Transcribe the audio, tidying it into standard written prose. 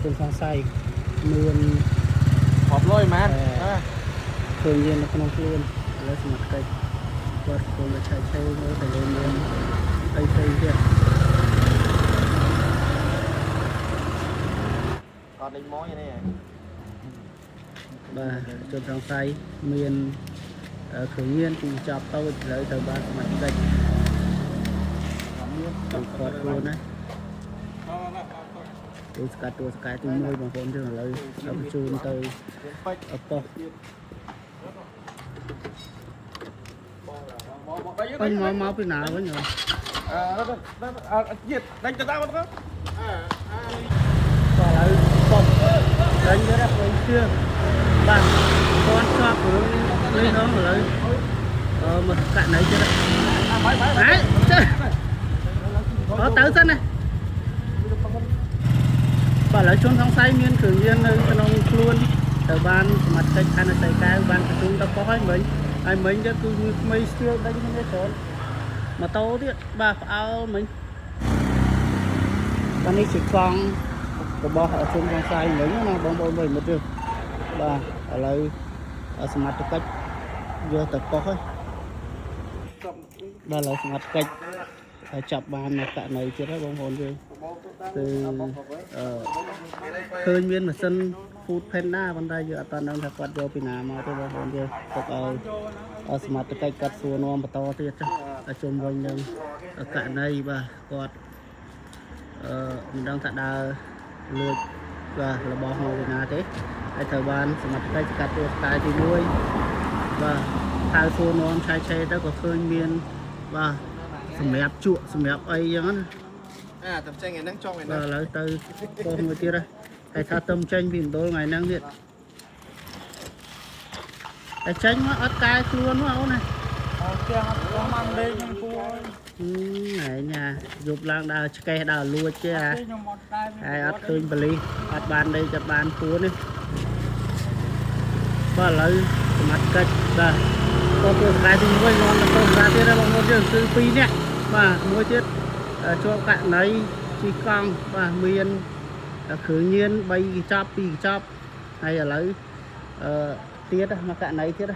เป็นทางไซเมือง ขอบร้อยมัน เคยเรียนในขนมครูนแล้วสมัครใจวัดคนละใช้เมื่อแต่เรียนไปเรียน còn đánh mối như này បាទចូលក្នុងសៃមានគ្រឿងញៀនពីចប់តូចឥឡូវទៅបានស្មាច់តិចទៅគាត់ខ្លួនណាទៅស្កាត់ស្កាយទី1បងប្អូនយើងឥឡូវដល់ជូនទៅប៉ុស្តិ៍វិញមកពីណាវិញហ៎nhiệt đánh cho tao mất không ក៏ឥឡូវប៉ុស្តិ៍đánhទៅដល់វិញជឿបាទគាត់ស្គាល់គ្រឿងលេងនោះឥឡូវមកកាក់ណៃទៀតហើយទៅសិនណាបាទឥឡូវជនសង្ស័យមានគ្រឿងញៀននៅក្នុងខ្លួនទៅបានសមត្ថកិច្ចខណ្ឌសីកែវបានប្រជុំទៅប៉ុស្តិ៍ហើយមិញទៅគឺក្មេងស្ទាវដេញគ្នាច្រើនម៉ូតូទៀតបាទផ្អើលមិញបាទនេះជាកង់របស់ជនសង្ស័យមិញណាបងប្អូនមិត្តទេបាទឥឡូវសមត្ថកិច្ចយកទៅប៉ុស្តិ៍ហើយបាទឥឡូវសមត្ថកិច្ចចាប់បានមកករណីទៀតហើយបងប្អូនយើងគឺឃើញមានម៉ាស៊ីន Food Panda ប៉ុន្តែយើងអត់ដឹងថាគាត់យកពីណាមកទេបងប្អូនយើងទុកឲ្យសមត្ថកិច្ចគាត់សួរនាំបន្តទៀតចា៎ជុំវិញនឹងករណីបាទគាត់មិនដឹងថាដើរលួចបាទរបស់មកពីណាទេហើយត្រូវបានសមត្ថកិច្ចកាត់ទោសតាយទី1បាទហៅសួរនាំឆៃឆេទៅក៏ឃើញមានបាទសម្រាប់ជក់សម្រាប់អីចឹងណាតែចេញថ្ងៃហ្នឹងចង់ថ្ងៃហ្នឹងឥឡូវទៅប៉ុស្តិ៍មួយទៀតហើយថាទៅចេញពីមណ្ឌលថ្ងៃហ្នឹងទៀតតែចេញមកអត់កែខ្លួនមកអូនណាអត់ទាំងអត់បានលេងនឹងគួរហើយញ៉ាយប់ឡើងដើរឆ្កេះដើរលួចទេហើយអត់ឃើញបលីអត់បានលេងចាប់បានគួរនេះបាទឥឡូវសមត្ថកិច្ចបាទក៏ធ្វើស្រែទី1នាំទៅសាលាទៀតបងប្អូនយើងគឺ2នាក់បាទមួយទៀតជាប់ករណីជីកង់បាទមានគ្រឿងញៀន3កញ្ចប់2កញ្ចប់ហើយឥឡូវទៀតមកករណីទៀត